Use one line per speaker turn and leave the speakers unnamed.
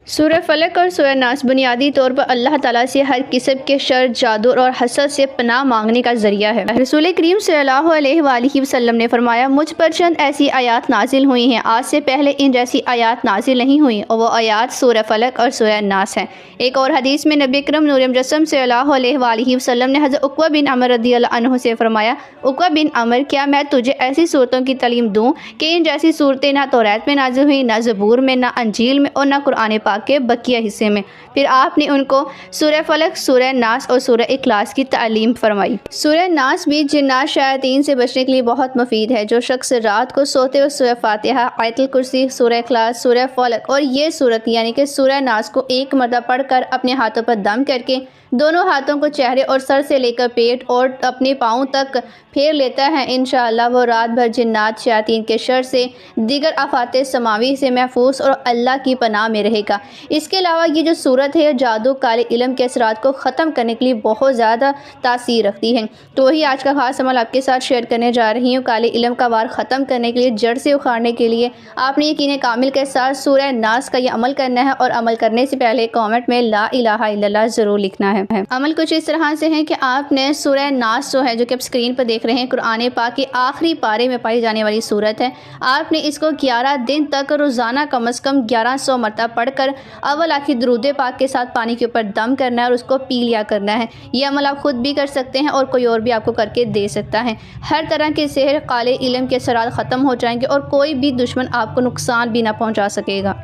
सूरह फलक और सूरह नास बुनियादी तौर पर अल्लाह ताला से हर किस्म के शर, जादू और हसद से पनाह मांगने का ज़रिया है। रसूल करीम सल्लल्लाहु अलैहि वसल्लम ने फरमाया, मुझ पर चंद ऐसी आयात नाजिल हुई हैं, आज से पहले इन जैसी आयात नाजिल नहीं हुई, और वो आयात सूरह फलक और सूरह नास हैं। एक और हदीस में नबी अकरम नूर मुजस्सम सल्लल्लाहु अलैहि वसल्लम ने हज़रत उक़बा बिन अमर रज़ियल्लाहु अन्हु से फरमाया, उक़बा बिन अमर, क्या मैं तुझे ऐसी सूरतों की तालीम दूँ कि इन जैसी सूरतें ना तौरात में नाजिल हुई, ना ज़बूर में, ना अंजील में और ना कुरान पाक के बकिया हिस्से में। फिर आपने उनको सूरह फलक, सूरह नास और सूरह इखलास की तालीम फरमाई। सूरह नास भी जिन्नात शयातीन से बचने के लिए बहुत मुफीद है। जो शख्स रात को सोते हुए सूरह फातिहा, आयतुल कुर्सी, सूरह इखलास, सूरह फलक और ये सूरत यानी कि सूरह नास को एक मरतबा पढ़कर अपने हाथों पर दम करके दोनों हाथों को चेहरे और सर से लेकर पेट और अपने पाँव तक फेर लेता है, इंशाअल्लाह वो रात भर जिन्नात शयातीन के शर से, दीगर आफात समावी से महफूज और अल्लाह की पनाह में रहेगा। इसके अलावा ये जो सूरत है जादू, काले इल्म के असरात को ख़त्म करने के लिए बहुत ज़्यादा तासीर रखती है। तो वही आज का ख़ास अमल आपके साथ शेयर करने जा रही हूँ। काले इल्म का वार ख़त्म करने के लिए, जड़ से उखाड़ने के लिए आपने यकीन कामिल के साथ सूरह नास का ये अमल करना है, और अमल करने से पहले कॉमेंट में ला इलाहा इल्लल्लाह ज़रूर लिखना है। अमल कुछ इस तरह से है कि आपने सूरह नास जो है, जो कि आप स्क्रीन पर देख रहे हैं, कुरान पाक के आखिरी पारे में पाई जाने वाली सूरत है, आपने इसको 11 दिन तक रोज़ाना कम से कम 1100 मरतबा पढ़कर अव्वल आखिर दुरूद पाक के साथ पानी के ऊपर दम करना है और उसको पी लिया करना है। ये अमल आप खुद भी कर सकते हैं और कोई और भी आपको करके दे सकता है। हर तरह के सेहर, काले इल्म के असरात ख़त्म हो जाएंगे और कोई भी दुश्मन आपको नुकसान भी ना पहुँचा सकेगा।